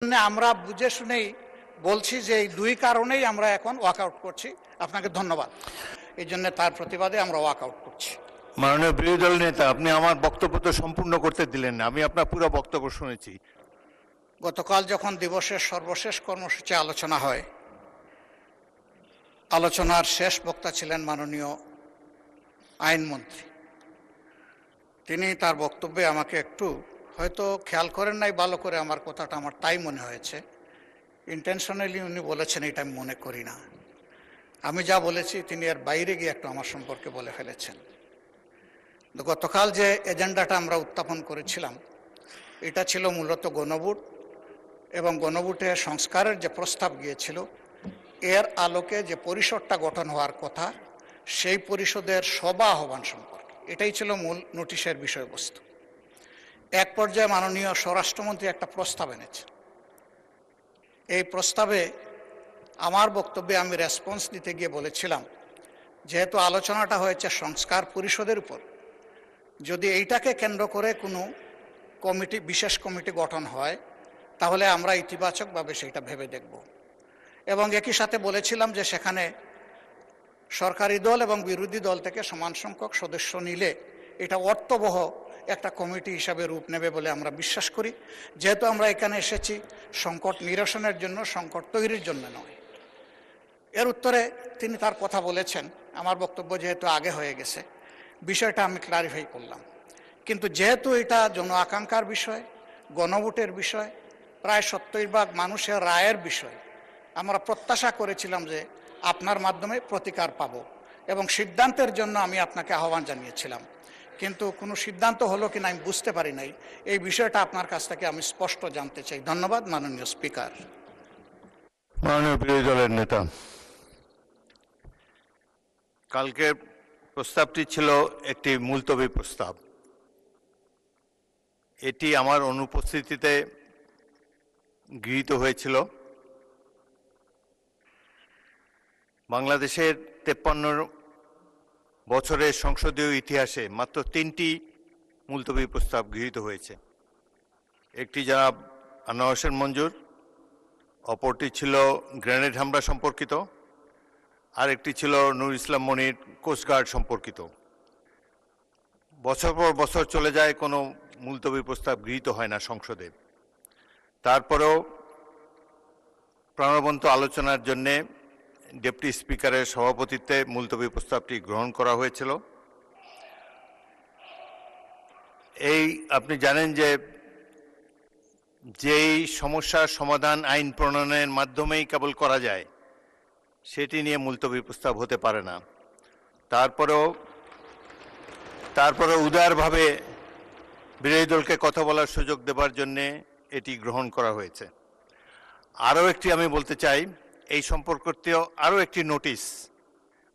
আমরা বুঝে শুনেই বলছি যে এই দুই কারণেই আমরা এখন ওয়াকআউট করছি। আপনাকে ধন্যবাদ। এই জন্য তার প্রতিবাদে আমরা ওয়াকআউট করছি। মাননীয় বিরোধী দল নেতা, আপনি আমার বক্তব্য তো সম্পূর্ণ করতে দিলেন না। আমি আপনার পুরো বক্তব্য শুনেছি। গতকাল যখন দিবসের সর্বশেষ কর্মসূচি আলোচনা হয়, আলোচনার শেষ বক্তা ছিলেন মাননীয় আইনমন্ত্রী। তিনি তার বক্তব্যে আমাকে একটু হয়তো খেয়াল করেন নাই ভালো করে, আমার কথাটা আমার তাই মনে হয়েছে। ইন্টেনশনালি উনি বলেছেন এটা আমি মনে করি না। আমি যা বলেছি তিনি এর বাইরে গিয়ে একটু আমার সম্পর্কে বলে ফেলেছেন। গতকাল যে এজেন্ডাটা আমরা উত্থাপন করেছিলাম এটা ছিল মূলত গণভোট এবং গণভোটে সংস্কারের যে প্রস্তাব গিয়েছিল এর আলোকে যে পরিষদটা গঠন হওয়ার কথা সেই পরিষদের সভা আহ্বান সম্পর্কে, এটাই ছিল মূল নোটিশের বিষয়বস্তু। এক পর্যায়ে মাননীয় স্বরাষ্ট্রমন্ত্রী একটা প্রস্তাব এনেছেন। এই প্রস্তাবে আমার বক্তব্যে আমি রেসপন্স দিতে গিয়ে বলেছিলাম, যেহেতু আলোচনাটা হয়েছে সংস্কার পরিষদের উপর, যদি এইটাকে কেন্দ্র করে কোনো কমিটি, বিশেষ কমিটি গঠন হয় তাহলে আমরা ইতিবাচকভাবে সেটা ভেবে দেখব। এবং একই সাথে বলেছিলাম যে সেখানে সরকারি দল এবং বিরোধী দল থেকে সমান সংখ্যক সদস্য নিলে এটা অর্থবহ একটা কমিটি হিসাবে রূপ নেবে বলে আমরা বিশ্বাস করি। যেহেতু আমরা এখানে এসেছি সংকট নিরসনের জন্য, সংকট তৈরির জন্য নয়। এর উত্তরে তিনি তার কথা বলেছেন। আমার বক্তব্য যেহেতু আগে হয়ে গেছে, বিষয়টা আমি ক্লারিফাই করলাম। কিন্তু যেহেতু এটা জন আকাঙ্ক্ষার বিষয়, গণভোটের বিষয়, প্রায় 70% মানুষের রায়ের বিষয়, আমরা প্রত্যাশা করেছিলাম যে আপনার মাধ্যমে প্রতিকার পাব এবং সিদ্ধান্তের জন্য আমি আপনাকে আহ্বান জানিয়েছিলাম। কিন্তু কোনো সিদ্ধান্ত হলো কিনা আমি বুঝতে পারি নাই। এই বিষয়টা আপনার কাছ থেকে আমি স্পষ্ট জানতে চাই। ধন্যবাদ মাননীয় স্পিকার। মাননীয় বিরোধী দলের নেতা, কালকের প্রস্তাবটি ছিল একটি মুলতবি প্রস্তাব। এটি আমার অনুপস্থিতিতে গৃহীত হয়েছিল। বাংলাদেশের 53 বছরের সংসদীয় ইতিহাসে মাত্র 3টি মুলতবি প্রস্তাব গৃহীত হয়েছে। একটি জনাব আনোয়ার হোসেন মঞ্জুর, অপরটি ছিল গ্রেনেড হামলা সম্পর্কিত, আর একটি ছিল নূর ইসলাম মনির কোস্টগার্ড সম্পর্কিত। বছর পর বছর চলে যায়, কোনো মুলতবি প্রস্তাব গৃহীত হয় না সংসদে। তারপরেও প্রাণবন্ত আলোচনার জন্যে ডেপুটি স্পিকারের সভাপতিত্বে মুলতবি প্রস্তাবটি গ্রহণ করা হয়েছিল। এই আপনি জানেন যে যেই সমস্যার সমাধান আইন প্রণয়নের মাধ্যমেই কেবল করা যায়, সেটি নিয়ে মুলতবি প্রস্তাব হতে পারে না। তারপরেও উদারভাবে বিরোধী দলকে কথা বলার সুযোগ দেবার জন্যে এটি গ্রহণ করা হয়েছে। আরও একটি আমি বলতে চাই, এই সম্পর্কিত আরও একটি নোটিশ,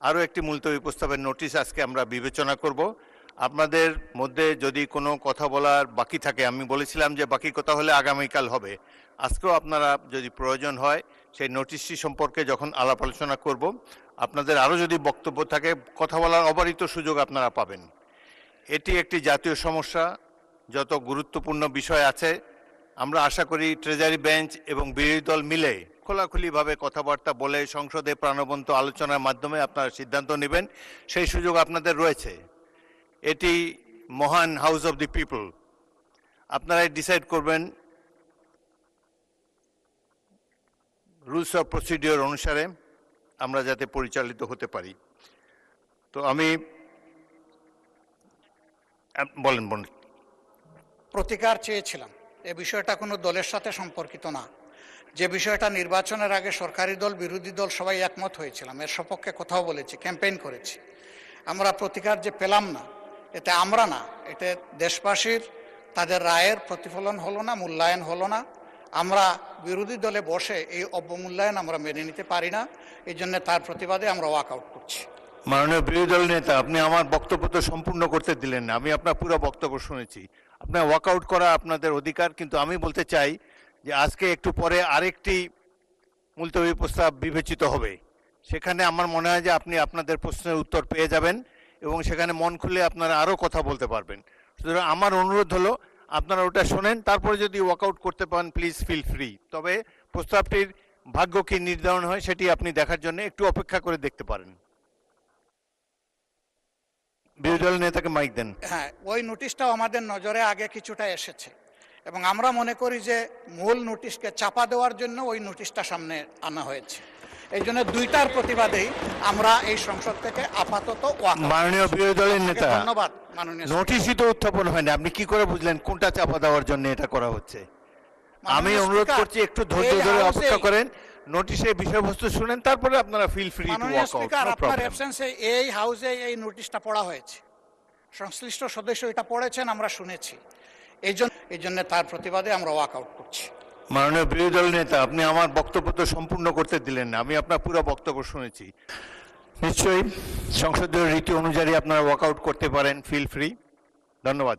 আরও একটি মুলতবি প্রস্তাবের নোটিশ আজকে আমরা বিবেচনা করব। আপনাদের মধ্যে যদি কোনো কথা বলার বাকি থাকে, আমি বলেছিলাম যে বাকি কথা হলে আগামীকাল হবে, আজকেও আপনারা যদি প্রয়োজন হয় সেই নোটিশটি সম্পর্কে যখন আলাপ আলোচনা করব, আপনাদের আরও যদি বক্তব্য থাকে কথা বলার অবারিত সুযোগ আপনারা পাবেন। এটি একটি জাতীয় সমস্যা, যত গুরুত্বপূর্ণ বিষয় আছে আমরা আশা করি ট্রেজারি বেঞ্চ এবং বিরোধী দল মিলে খোলাখুলিভাবে কথাবার্তা বলে সংসদে প্রাণবন্ত আলোচনার মাধ্যমে আপনারা সিদ্ধান্ত নেবেন, সেই সুযোগ আপনাদের রয়েছে। এটি মহান হাউস অব দি পিপল, আপনারাই ডিসাইড করবেন রুলস অফ প্রসিডিওর অনুসারে আমরা যাতে পরিচালিত হতে পারি। তো আমি বলেন। প্রতিকার চেয়েছিলাম। এ বিষয়টা কোনো দলের সাথে সম্পর্কিত না। যে বিষয়টা নির্বাচনের আগে সরকারি দল বিরোধী দল সবাই একমত হয়েছিলাম, এর সপক্ষে কথাও বলেছি, ক্যাম্পেইন করেছি। আমরা প্রতিকার যে পেলাম না, এতে আমরা না, এতে দেশবাসীর তাদের রায়ের প্রতিফলন হলো না, মূল্যায়ন হলো না। আমরা বিরোধী দলে বসে এই অবমূল্যায়ন আমরা মেনে নিতে পারি না। এই জন্য তার প্রতিবাদে আমরা ওয়াকআউট করছি। মাননীয় বিরোধী দল নেতা, আপনি আমার বক্তব্য তো সম্পূর্ণ করতে দিলেন না। আমি আপনার পুরো বক্তব্য শুনেছি। আপনার ওয়াকআউট করা আপনাদের অধিকার, কিন্তু আমি বলতে চাই যে আজকে একটু পরে আরেকটি মুলতবি প্রস্তাব বিবেচিত হবে। সেখানে আমার মনে হয় যে আপনি আপনাদের প্রশ্নের উত্তর পেয়ে যাবেন এবং সেখানে মন খুলে আপনারা আরও কথা বলতে পারবেন। সুতরাং আমার অনুরোধ হলো আপনারা ওটা শোনেন, তারপরে যদি ওয়াকআউট করতে পারেন প্লিজ ফিল ফ্রি। তবে প্রস্তাবটির ভাগ্য কি নির্ধারণ হয় সেটি আপনি দেখার জন্য একটু অপেক্ষা করে দেখতে পারেন। বিরোধী দলের নেতাকে মাইক দেন। হ্যাঁ, ওই নোটিশটাও আমাদের নজরে আগে কিছুটা এসেছে এবং আমরা মনে করি যে মূল নোটিশকে চাপা দেওয়ার জন্য ওই নোটিশটা সামনে আনা হয়েছে। এই জন্য দুইটার প্রতিবাদেই আমরা এই সংসদ থেকে আপাতত মাননীয় বিরোধী দলের নেতা, ধন্যবাদ মাননীয় নোটিশই তো উত্থাপন হয়নি, আপনি কি করে বুঝলেন কোনটা চাপা দেওয়ার জন্য এটা করা হচ্ছে? আমি অনুরোধ করছি একটু ধৈর্য ধরে অপেক্ষা করেন, নোটিশের বিষয়বস্তু শুনেন, তারপরে আপনারা ফিল ফ্রি টু মাননীয় ওয়াক আউট। স্পিকার, আপনার অ্যাবসেন্সে এই হাউসে এই নোটিশটা পড়া হয়েছে, সংশ্লিষ্ট সদস্য এটা পড়েছেন, আমরা শুনেছি। এই জন্য তার প্রতিবাদে আমরা ওয়াক আউট করছি। মাননীয় বিরোধী দল নেতা, আপনি আমার বক্তব্য তো সম্পূর্ণ করতে দিলেন না, আমি আপনার পুরো বক্তব্য শুনেছি। নিশ্চয়ই সংসদীয় রীতি অনুযায়ী আপনারা ওয়াক আউট করতে পারেন, ফিল ফ্রি। ধন্যবাদ।